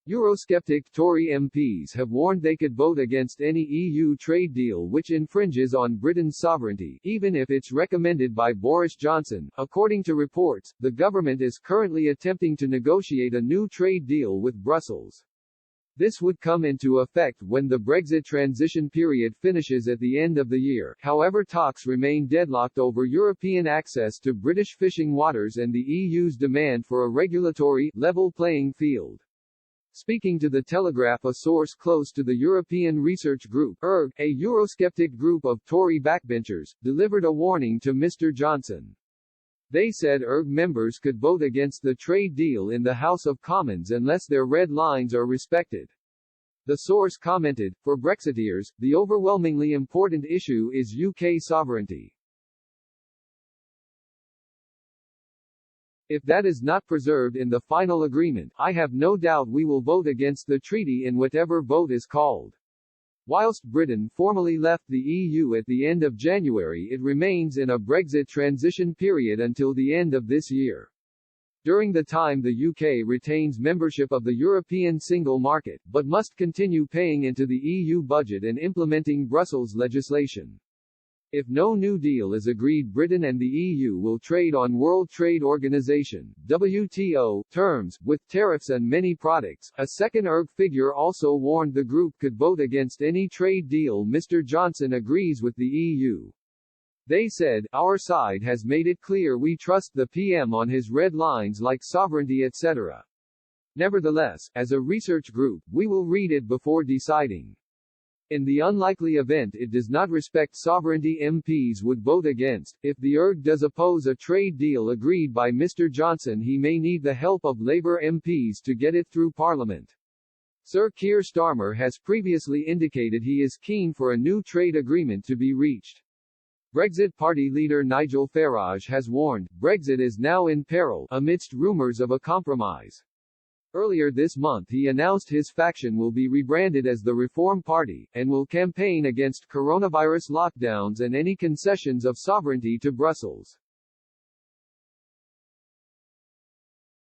Eurosceptic Tory MPs have warned they could vote against any EU trade deal which infringes on Britain's sovereignty, even if it's recommended by Boris Johnson. According to reports, the government is currently attempting to negotiate a new trade deal with Brussels. This would come into effect when the Brexit transition period finishes at the end of the year. However, talks remain deadlocked over European access to British fishing waters and the EU's demand for a regulatory, level playing field. Speaking to The Telegraph, a source close to the European Research Group, ERG, a Eurosceptic group of Tory backbenchers, delivered a warning to Mr. Johnson. They said ERG members could vote against the trade deal in the House of Commons unless their red lines are respected. The source commented, "For Brexiteers, the overwhelmingly important issue is UK sovereignty. If that is not preserved in the final agreement, I have no doubt we will vote against the treaty in whatever vote is called." Whilst Britain formally left the EU at the end of January, it remains in a Brexit transition period until the end of this year. During the time, the UK retains membership of the European single market, but must continue paying into the EU budget and implementing Brussels legislation. If no new deal is agreed, Britain and the EU will trade on World Trade Organization (WTO) terms, with tariffs on many products. A second ERG figure also warned the group could vote against any trade deal Mr. Johnson agrees with the EU. They said, "Our side has made it clear we trust the PM on his red lines like sovereignty etc. Nevertheless, as a research group, we will read it before deciding. In the unlikely event it does not respect sovereignty, MPs would vote against. If the ERG does oppose a trade deal agreed by Mr. Johnson, he may need the help of Labour MPs to get it through Parliament." Sir Keir Starmer has previously indicated he is keen for a new trade agreement to be reached. Brexit Party leader Nigel Farage has warned, Brexit is now in peril, amidst rumours of a compromise. Earlier this month he announced his faction will be rebranded as the Reform Party, and will campaign against coronavirus lockdowns and any concessions of sovereignty to Brussels.